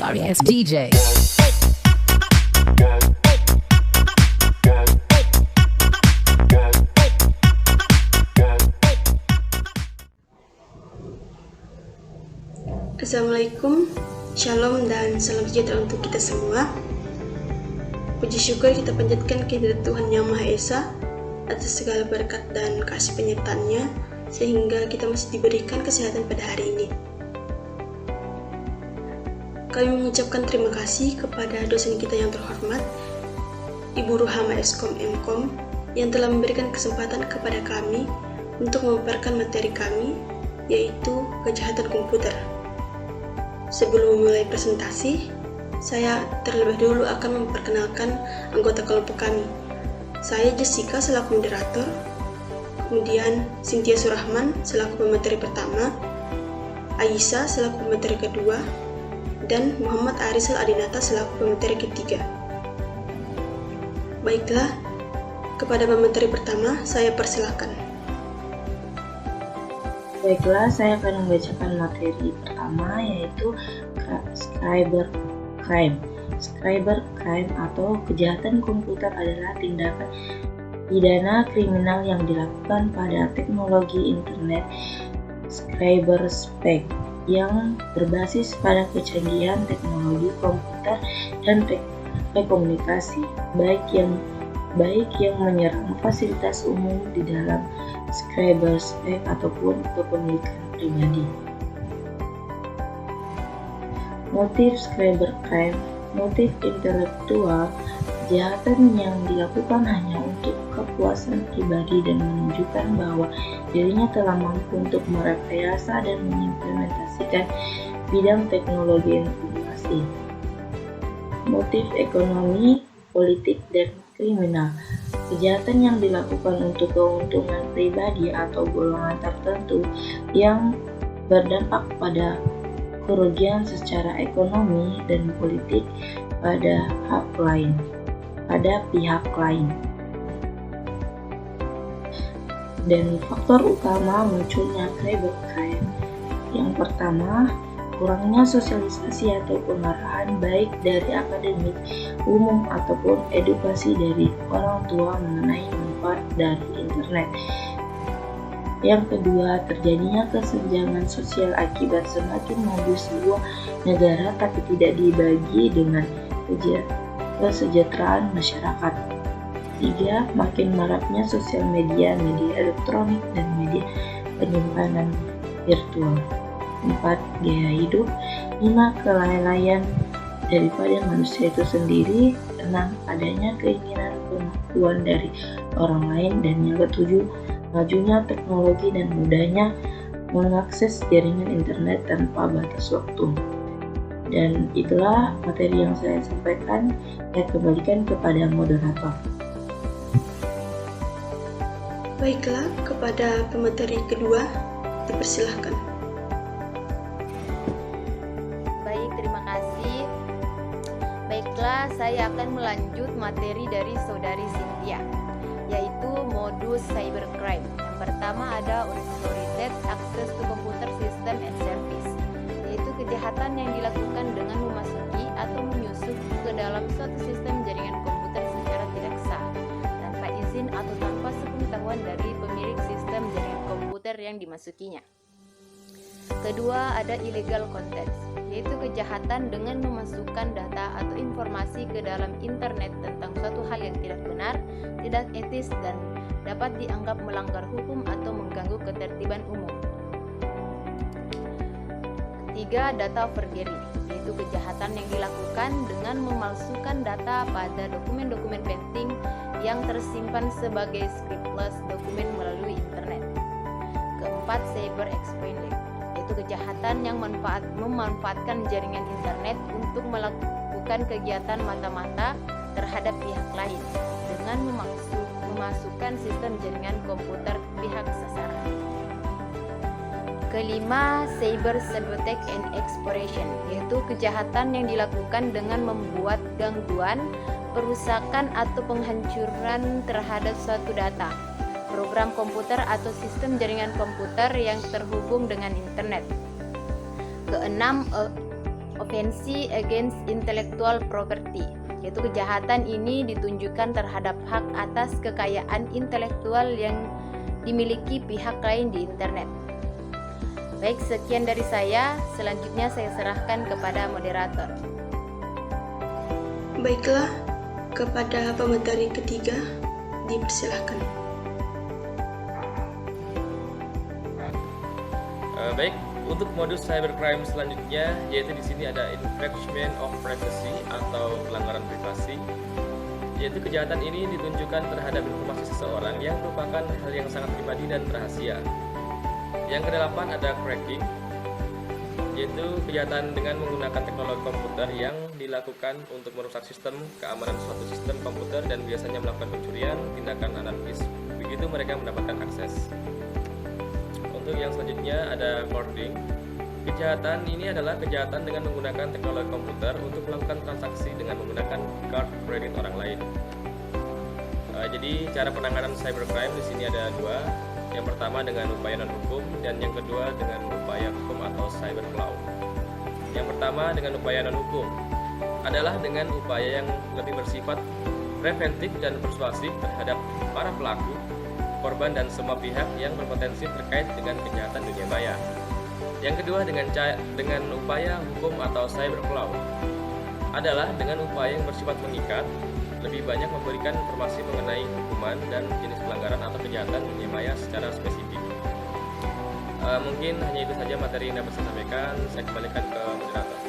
sorry ass DJ. Assalamualaikum, shalom dan salam sejahtera untuk kita semua. Puji syukur kita panjatkan kehadirat Tuhan Yang Maha Esa atas segala berkat dan kasih penyertaan-Nya sehingga kita masih diberikan kesehatan pada hari ini. Kami mengucapkan terima kasih kepada dosen kita yang terhormat, Ibu Ruhama Eskom Mkom, yang telah memberikan kesempatan kepada kami untuk memaparkan materi kami, yaitu kejahatan komputer. Sebelum memulai presentasi, saya terlebih dulu akan memperkenalkan anggota kelompok kami. Saya Jessica selaku moderator, kemudian Cynthia Surahman selaku pemateri pertama, Aisyah selaku pemateri kedua, dan Muhammad Arisal Adinata selaku pemateri ketiga. Baiklah, kepada pemateri pertama saya persilakan. Baiklah, saya akan membacakan materi pertama, yaitu cybercrime. Cybercrime atau kejahatan komputer adalah tindakan pidana kriminal yang dilakukan pada teknologi internet cyberspace yang berbasis pada kecanggihan teknologi komputer dan telekomunikasi, baik yang menyerang fasilitas umum di dalam cyberspace ataupun kepemilikan pribadi. Motif cybercrime, motif intelektual, kejahatan yang dilakukan hanya untuk kepuasan pribadi dan menunjukkan bahwa dirinya telah mampu untuk merekayasa dan mengimplementasikan bidang teknologi informasi. Motif ekonomi, politik, dan kriminal, kejahatan yang dilakukan untuk keuntungan pribadi atau golongan tertentu yang berdampak pada kerugian secara ekonomi dan politik pada pihak lain. Dan faktor utama munculnya cybercrime, yang pertama, kurangnya sosialisasi atau pengarahan baik dari akademik umum ataupun edukasi dari orang tua mengenai manfaat dari internet. Yang kedua, terjadinya kesenjangan sosial akibat semakin maju sebuah negara tapi tidak dibagi dengan kesejahteraan masyarakat. Tiga, makin maraknya sosial media, media elektronik, dan media penyimpanan virtual. 4. Gaya hidup. 5. Kelalaian daripada manusia itu sendiri. 6. Adanya keinginan pengakuan dari orang lain. Dan yang ke-7, majunya teknologi dan mudahnya mengakses jaringan internet tanpa batas waktu. Dan itulah materi yang saya sampaikan. Saya kembalikan kepada moderator. Baiklah, kepada pemateri kedua dipersilahkan. Baiklah, saya akan melanjut materi dari saudari Cynthia, yaitu modus cybercrime. Yang pertama ada unauthorized access to computer system and service, yaitu kejahatan yang dilakukan dengan memasuki atau menyusup ke dalam suatu sistem jaringan komputer secara tidak sah, tanpa izin atau tanpa sepengetahuan dari pemilik sistem jaringan komputer yang dimasukinya. Kedua, ada illegal content, yaitu kejahatan dengan memasukkan data atau informasi ke dalam internet tentang suatu hal yang tidak benar, tidak etis, dan dapat dianggap melanggar hukum atau mengganggu ketertiban umum. Ketiga, data forgery, yaitu kejahatan yang dilakukan dengan memalsukan data pada dokumen-dokumen penting yang tersimpan sebagai scriptless dokumen melalui internet. Keempat, cyber espionage, yaitu kejahatan yang memanfaatkan jaringan internet untuk melakukan kegiatan mata-mata terhadap pihak lain dengan memasukkan sistem jaringan komputer pihak sasaran. Kelima, cyber sabotage and exploration, yaitu kejahatan yang dilakukan dengan membuat gangguan, perusakan atau penghancuran terhadap suatu data, program komputer atau sistem jaringan komputer yang terhubung dengan internet. Keenam, offense against intellectual property, yaitu kejahatan ini ditunjukkan terhadap hak atas kekayaan intelektual yang dimiliki pihak lain di internet. Baik, sekian dari saya. Selanjutnya saya serahkan kepada moderator. Baiklah, kepada pemateri ketiga, dipersilahkan. Baik, untuk modus cybercrime selanjutnya, yaitu di sini ada infringement of privacy atau pelanggaran privasi, yaitu kejahatan ini ditunjukkan terhadap informasi seseorang yang merupakan hal yang sangat pribadi dan rahasia. Yang kedelapan ada cracking, yaitu kejahatan dengan menggunakan teknologi komputer yang dilakukan untuk merusak sistem keamanan suatu sistem komputer dan biasanya melakukan pencurian, tindakan anarkis, begitu mereka mendapatkan akses. Untuk yang selanjutnya ada cording. Kejahatan ini adalah kejahatan dengan menggunakan teknologi komputer untuk melakukan transaksi dengan menggunakan kartu kredit orang lain. Jadi cara penanganan cybercrime di sini ada dua. Yang pertama dengan upaya non hukum dan yang kedua dengan upaya hukum atau cyberclaw. Yang pertama dengan upaya non hukum adalah dengan upaya yang lebih bersifat preventif dan persuasif terhadap para pelaku, korban dan semua pihak yang berpotensi terkait dengan kejahatan dunia maya. Yang kedua dengan upaya hukum atau cyberclaw adalah dengan upaya yang bersifat mengikat, lebih banyak memberikan informasi mengenai hukuman dan jenis pelanggaran atau kejahatan dunia maya secara spesifik. Mungkin hanya itu saja materi yang dapat saya sampaikan. Saya kembalikan ke moderator.